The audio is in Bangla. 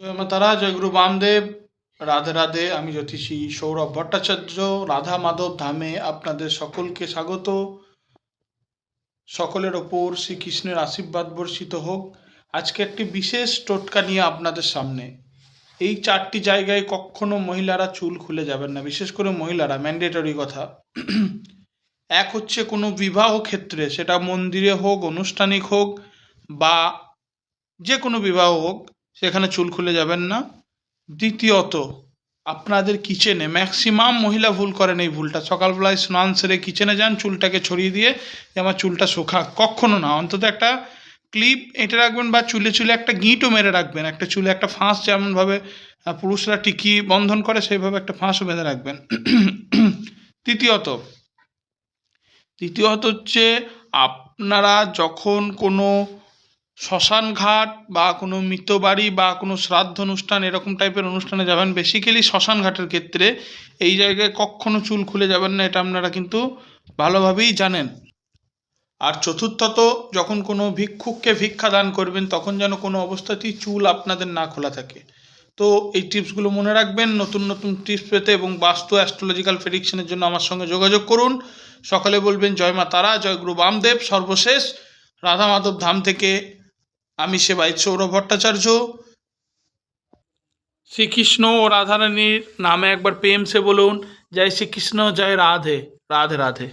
জয় মা তারা, জয় গুরু বামদেব। রাধে রাধে। আমি জ্যোতিষী সৌরভ ভট্টাচার্য। রাধা মাধব ধামে আপনাদের সকলকে স্বাগত। সকলের ওপর শ্রীকৃষ্ণের আশীর্বাদ বর্ষিত হোক। আজকে একটি বিশেষ টোটকা নিয়ে আপনাদের সামনে। এই 4টি জায়গায় কখনো মহিলারা চুল খুলে যাবেন না, বিশেষ করে মহিলারা, ম্যান্ডেটরি কথা। এক হচ্ছে কোনো বিবাহ ক্ষেত্রে, সেটা মন্দিরে হোক, আনুষ্ঠানিক হোক বা যে কোনো বিবাহ হোক, সেখানে চুল খুলে যাবেন না। দ্বিতীয়ত, আপনাদের কিচেনে ম্যাক্সিমাম মহিলা ভুল করেন এই ভুলটা। সকালবেলায় স্নান সেরে কিচেনে যান, চুলটাকে ছড়িয়ে দিয়ে যে আমার চুলটা শোকাক, কখনো না। অন্তত একটা ক্লিপ এঁটে রাখবেন বা চুলে চুলে একটা গিঁটও মেরে রাখবেন। একটা চুলে একটা ফাঁস, যেমনভাবে পুরুষরা টিকি বন্ধন করে সেইভাবে একটা ফাঁসও বেঁধে রাখবেন। তৃতীয়ত তৃতীয়ত হচ্ছে, আপনারা যখন কোনো শ্মশান ঘাট বা কোনো মৃতবাড়ি বা কোনো শ্রাদ্ধ অনুষ্ঠান, এরকম টাইপের অনুষ্ঠানে যাবেন, বেসিক্যালি শ্মশান ঘাটের ক্ষেত্রে এই জায়গায় কখনো চুল খুলে যাবেন না, এটা আপনারা কিন্তু ভালোভাবেই জানেন। আর চতুর্থত, যখন কোনো ভিক্ষুককে ভিক্ষা দান করবেন, তখন যেন কোনো অবস্থাতেই চুল আপনাদের না খোলা থাকে। তো এই টিপসগুলো মনে রাখবেন। নতুন নতুন টিপস পেতে এবং বাস্তু অ্যাস্ট্রোলজিক্যাল প্রেডিকশনের জন্য আমার সঙ্গে যোগাযোগ করুন। সকালে বলবেন জয় মা তারা, জয় গুরু বামদেব। সর্বশেষ রাধা মাধব ধাম থেকে আমি সেবায়িত সৌরভ ভট্টাচার্য। শ্রীকৃষ্ণ ও রাধারানীর নামে একবার প্রেম সে বলুন, জয় শ্রীকৃষ্ণ, জয় রাধে। রাধে রাধে।